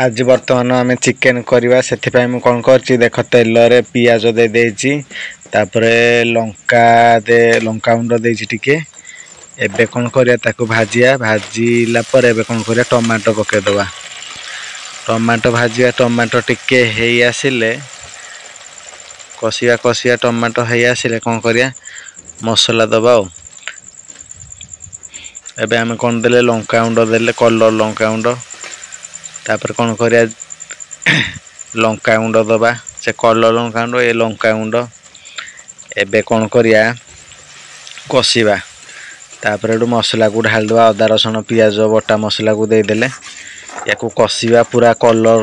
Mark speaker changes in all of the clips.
Speaker 1: आज बर्तमान आम चिकेन करवा से मु कौन कर देख तेल रे पियाज दे देछि तापरे लंका लंका गुंड देछि टिके एबे कौन करिया ताको भाजिया भाजिला पर एबे कौन करिया टमाटो पके दवा टमाटो भाजिया टमाटो टिके हेई आसिले कसिया कसिया टमाटो हेई आसिले कौन करिया मसला दबा एबे आम कौन देले लंका गुंड देले कलर लंका गुंड तापर कौन करिया लंका गुंड दबा से कलर लंका गुंड ए लंका गुंड एबे कौन करिया कसिबा तापर एडू मसला को ढाल दवा अदा रसुण पियाज बटा मसला को दे देले या को कसिबा पूरा कलर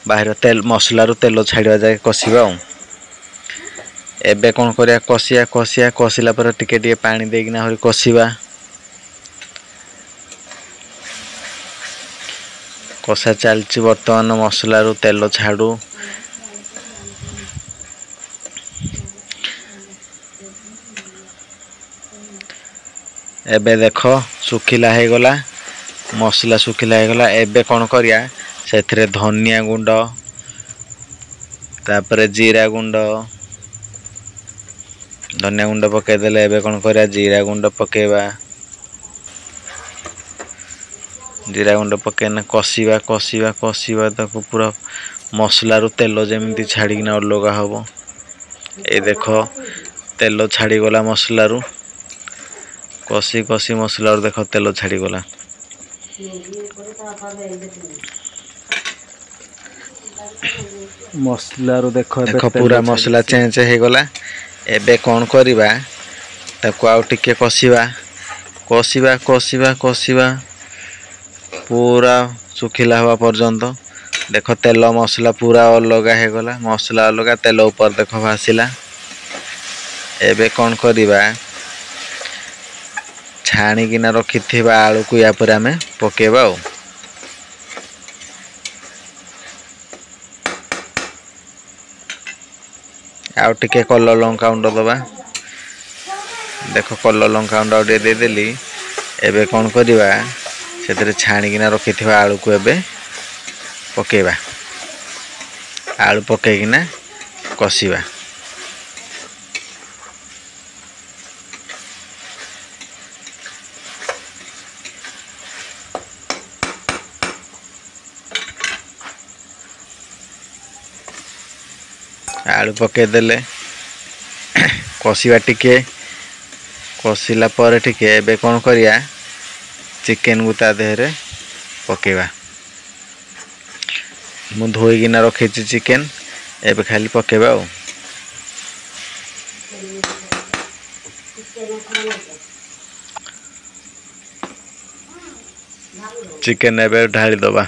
Speaker 1: बाहर तेल मसला रु तेल छाड़वा जाए कसिबा एबे कौन करिया कसिया कसिया कसिला पर टिके टिके पानी देकिना हरि कसिबा कषा चलची बर्तमान मसला रु तेल छाड़ू एबे देख सुखिला हो गला मसला सुखिला हो गला एबे कौन करिया सेथरे धनिया गुंड तापरे जीरा गुंड धनिया गुंड पके देले एबे कौन करिया जीरा गुंड पकेबा जीरा गुंड पकेना कसिबा कसिबा कसिबा ताको पूरा मसला रु तेल जेमिति छाड़ीना अलगा हबो ए देख तेल छाड़ी गला मसला रु कसी कसी मसला रु देख तेल छाड़ी गला मसला रु देख पूरा मसला चेंज हो गला एबे कौन करिबा ताको आउ टिके कसिबा कसिबा कसिबा कसिबा पूरा सुखिला हुआ पर्यंत देख तेल मसला पूरा अलगा हो गला मसला अलगा तेल ऊपर देख भासिला एबे कौन करिबा छाणी किना रखिथिबा आलू को या पर आमे पकेबा आउ टिके कलर लंका गुंड दबा देख कलर लंका गुंड आउ दे देली एबे कौन करिबा सेतरे छाणी किना रखिथिबा आलू को एबे पकेबा आलू पके किना कसिबा आलू पके देले कसिबा टिके कसिला पर टिके एबे कौन करिया चिकेन को ता देहरे पकेबा मु धोई किना रखी चिकेन एबे खाली पकेबा चिकेन एबे ढाली दबा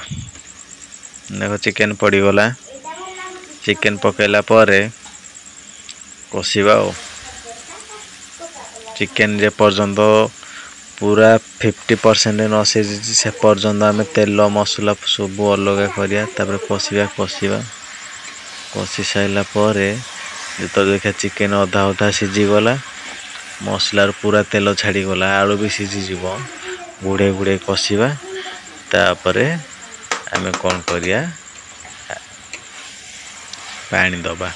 Speaker 1: देखो चिकेन पड़ी गला चिकेन पकेला परे कसिबा चिकेन जे पर्यंत पूरा 50% न सिझी से पर्यंत आम तेल मसला सब अलग करिया तापर कसिबा कसिबा कषि साइला परे जो देखा चिकेन अधा अधा सिझी गला मसला पूरा तेल छाड़ी गला आलू भी सिझी जीव गुड़े गुड़े कसिबा तापरे आमे कौन करिया पानी दबा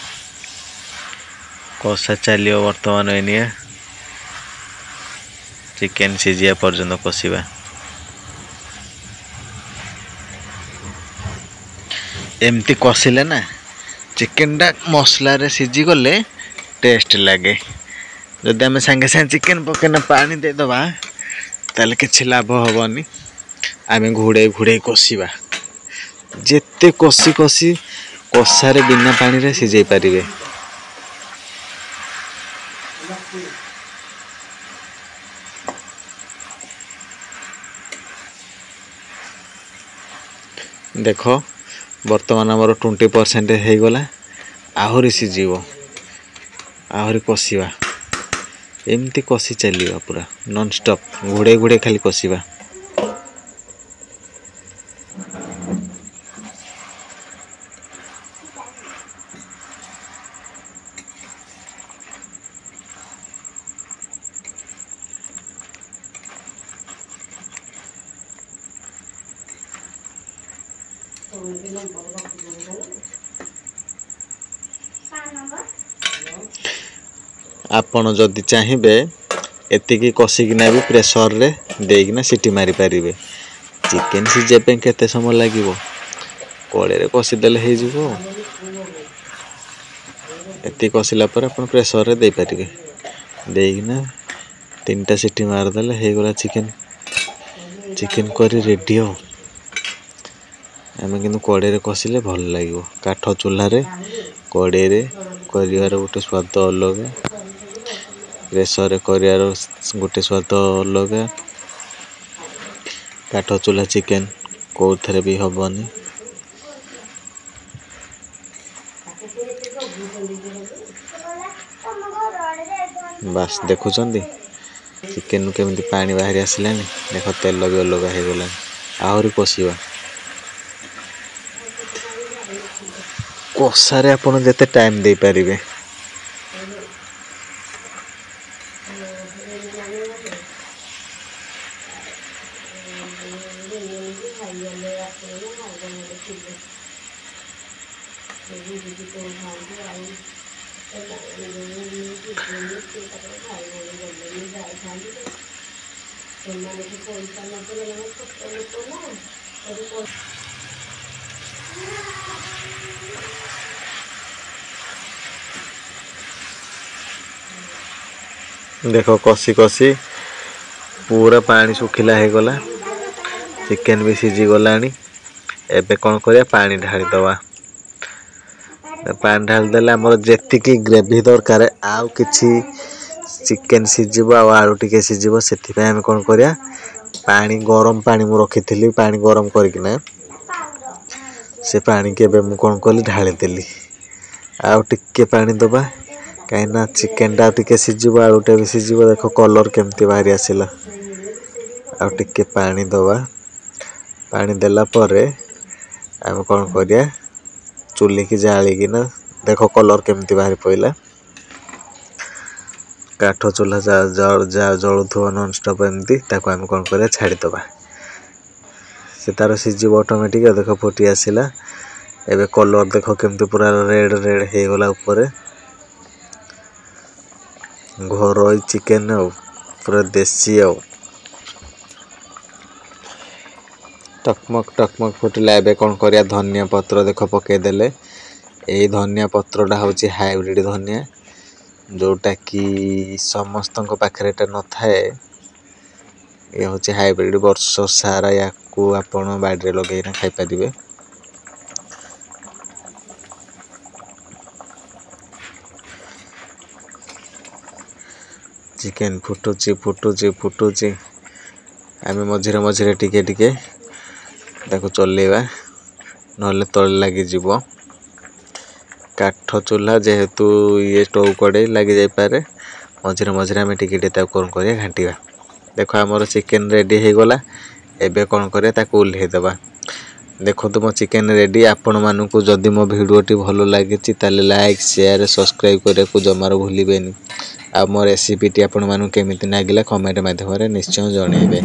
Speaker 1: कषा चलियो वर्तमान एनिया चिकेन सिझिया पर्यंत कसिबा एमती कसिले ना चिकेन टा मसला रे सिझी गले टेस्ट लगे जदि आम सांगे सांगे चिकेन पकेना पानी दे दबा ताले किछि लाभ हबनी आमे घुड़े घुड़े कसिबा जेते कसी कसी कषारे बिना पानी रे सिझाई पारिबे देख बर्तमान आमर 20% हो गला आहरी सिझीब आहरी कषिबा एमती कषि चलिबा पूरा नॉन स्टॉप घुड़े घुड़े खाली कषिबा ଆପଣ ଯଦି ଚାହିଁବେ ଏତିକି କଷିକିନା ବି ପ୍ରେସରରେ ଦେଇକିନା ସିଟି ମାରିପାରିବେ। ଚିକେନ୍ ସିଝିବା ପାଇଁ କେତେ ସମୟ ଲାଗିବ, କଡ଼େଇରେ କଷିଦେଲେ ହେଇଯିବ। ଏତିକି କଷିଲା ପରେ ଆପଣ ପ୍ରେସରରେ ଦେଇପାରିବେ। ଦେଇକିନା 3ଟା ସିଟି ମାରିଦେଲେ ହେଇଗଲା ଚିକେନ୍ କରି ରେଡ଼ି। ଆଉ ଆମେ କିନ୍ତୁ କଡ଼େଇରେ କଷିଲେ ଭଲ ଲାଗିବ। କାଠ ଚୁଲାରେ କଡ଼େଇରେ କରିବାର ଗୋଟେ ସ୍ୱାଦ ଅଲଗା, ପ୍ରେସରରେ କରିବାର ଗୋଟେ ସ୍ୱାଦ ଅଲଗା। କାଠ ଚୁଲା ଚିକେନ୍ କେଉଁଥିରେ ବି ହେବନି। ବାସ୍ ଦେଖୁଛନ୍ତି ଚିକେନ୍ରୁ କେମିତି ପାଣି ବାହାରି ଆସିଲାନି। ଦେଖ ତେଲ ବି ଅଲଗା ହେଇଗଲାଣି। ଆହୁରି କଷିବା। କଷାରେ ଆପଣ ଯେତେ ଟାଇମ୍ ଦେଇପାରିବେ। ଦେଖ କଷି କଷି ପୁରା ପାଣି ଶୁଖିଲା ହେଇଗଲା। ଚିକେନ୍ ବି ସିଝିଗଲାଣି। ଏବେ କ'ଣ କରିବା, ପାଣି ଢାଳିଦେବା। ପାଣି ଢାଳିଦେଲେ ଆମର ଯେତିକି ଗ୍ରେଭି ଦରକାର, ଆଉ କିଛି ଚିକେନ୍ ସିଝିବ ଆଉ ଆଳୁ ଟିକେ ସିଝିବ। ସେଥିପାଇଁ ଆମେ କ'ଣ କରିବା, ପାଣି ଗରମ ପାଣି ମୁଁ ରଖିଥିଲି, ପାଣି ଗରମ କରିକିନା ସେ ପାଣିକି ଏବେ ମୁଁ କ'ଣ କଲି, ଢାଳିଦେଲି। ଆଉ ଟିକେ ପାଣି ଦେବା, କାହିଁକିନା ଚିକେନ୍ଟା ଟିକେ ସିଝିବ, ଆଳୁଟା ବି ସିଝିବ। ଦେଖ କଲର୍ କେମିତି ବାହାରି ଆସିଲା। ଆଉ ଟିକେ ପାଣି ଦେବା। ପାଣି ଦେଲା ପରେ ଆମେ କ'ଣ କରିବା, ଚୁଲିକି ଜାଳିକିନା ଦେଖ କଲର୍ କେମିତି ବାହାରି ପଡ଼ିଲା। କାଠ ଚୁଲା ଜଳୁଥିବ ନନ୍ଷ୍ଟପ୍ ଏମିତି, ତାକୁ ଆମେ କ'ଣ କରିବା, ଛାଡ଼ିଦେବା। ସେ ତାର ସିଝିବ ଅଟୋମେଟିକ୍। ଦେଖ ଫୁଟି ଆସିଲା। ଏବେ କଲର୍ ଦେଖ କେମିତି ପୁରା ରେଡ୍ ହେଇଗଲା ଉପରେ। ଘରୋଇ ଚିକେନ୍ ଆଉ ପୁରା ଦେଶୀ। ଆଉ ଟକମକ ଫୁଟିଲା। ଏବେ କ'ଣ କରିବା, ଧନିଆ ପତ୍ର ଦେଖ ପକେଇଦେଲେ। ଏଇ ଧନିଆ ପତ୍ରଟା ହେଉଛି ହାଇବ୍ରିଡ୍ ଧନିଆ, ଯେଉଁଟାକି ସମସ୍ତଙ୍କ ପାଖରେ ଏଟା ନଥାଏ। ଏ ହେଉଛି ହାଇବ୍ରିଡ୍। ବର୍ଷ ସାରା ୟାକୁ ଆପଣ ବାଡ଼ିରେ ଲଗେଇକିନା ଖାଇପାରିବେ। ଚିକେନ୍ ଫୁଟୁଛି। ଆମେ ମଝିରେ ଟିକେ ତାକୁ ଚଲେଇବା, ନହେଲେ ତଳେ ଲାଗିଯିବ। କାଠ ଚୁଲା ଯେହେତୁ ଷ୍ଟୋଭ୍ କଡ଼େଇ ଲାଗିଯାଇପାରେ। ମଝିରେ ଆମେ ଟିକେ ତାକୁ କ'ଣ କରିବା, ଘାଣ୍ଟିବା। ଦେଖ ଆମର ଚିକେନ୍ ରେଡ଼ି ହେଇଗଲା। ଏବେ କ'ଣ କରିବା, ତାକୁ ଓହ୍ଲେଇ ଦେବା। ଦେଖନ୍ତୁ ମୋ ଚିକେନ୍ ରେଡ଼ି। ଆପଣମାନଙ୍କୁ ଯଦି ମୋ ଭିଡ଼ିଓଟି ଭଲ ଲାଗିଛି ତାହେଲେ ଲାଇକ୍, ସେୟାର, ସବସ୍କ୍ରାଇବ୍ କରିବାକୁ ଜମାରୁ ଭୁଲିବେନି। ଆଉ ମୋ ରେସିପିଟି ଆପଣମାନଙ୍କୁ କେମିତି ଲାଗିଲା କମେଣ୍ଟ ମାଧ୍ୟମରେ ନିଶ୍ଚୟ ଜଣାଇବେ।